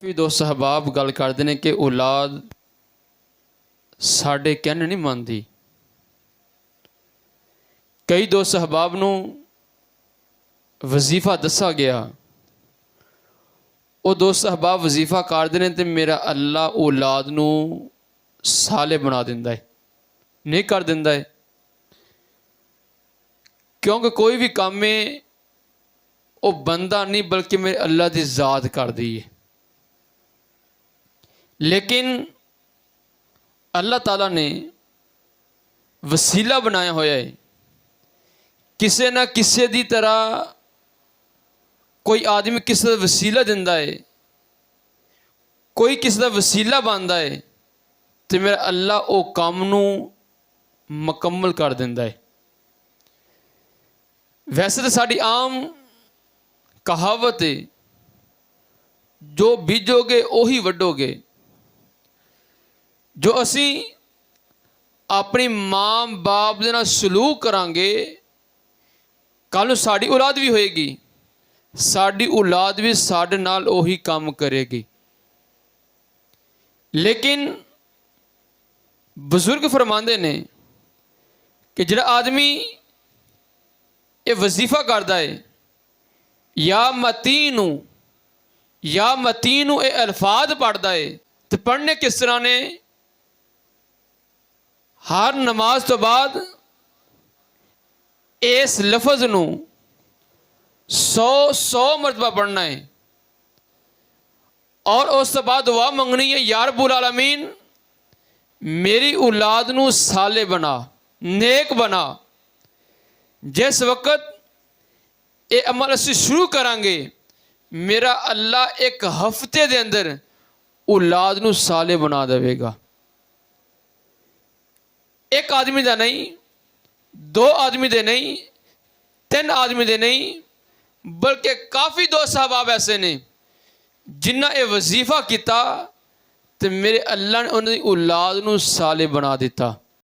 ਵੀ दोस्त अहबाब गल करते हैं कि औलाद साढ़े कहने नहीं मानती। कई दोस्त अहबाब नूं वजीफा दसा गया, वो दोस्त अहबाब वजीफा करते हैं तो मेरा अल्लाह औलाद नूं साले बना दिंदा है, नहीं कर दिंदा है। क्योंकि कोई भी काम है वो बंदा नहीं बल्कि मेरे अल्लाह की ज़ात कर दी है। लेकिन अल्लाह ताला ने वसीला बनाया होया है, किसी ना किसी दी तरह कोई आदमी किसी का वसीला दिंदा है, कोई किसी का वसीला बनता है तो मेरा अल्लाह वो काम नूं मुकम्मल कर दिंदा है। वैसे तो साड़ी आम कहावत है, जो बीजोगे उही वड्डोगे। जो असी अपनी माँ बाप दे नाल सलूक करांगे, कल नूं साडी औलाद भी होएगी, साडी औलाद भी साडे नाल उही काम करेगी। लेकिन बुजुर्ग फरमांदे ने कि जिहड़ा आदमी ये वजीफा करदा है, या मतीनू ये अल्फाज पढ़दा है, तो पढ़ने किस तरह ने? हर नमाज तो बाद इस लफज नूं 100 मरतबा पढ़ना है और उस तो बाद दुआ मंगनी है, या रब्बुल आलमीन मेरी औलाद नूं साले बना, नेक बना। जिस वक्त ये अमल असीं शुरू करांगे, मेरा अल्लाह एक हफ्ते दे अंदर औलाद नूं साले बना देवेगा। एक आदमी का नहीं, 2 आदमी दे नहीं, 3 आदमी दे नहीं, बल्कि काफ़ी दोस्त अहबाब ऐसे ने जिन्हें यह वजीफा किया तो मेरे अल्लाह ने उन्होंने औलाद नूं साले बना दिता।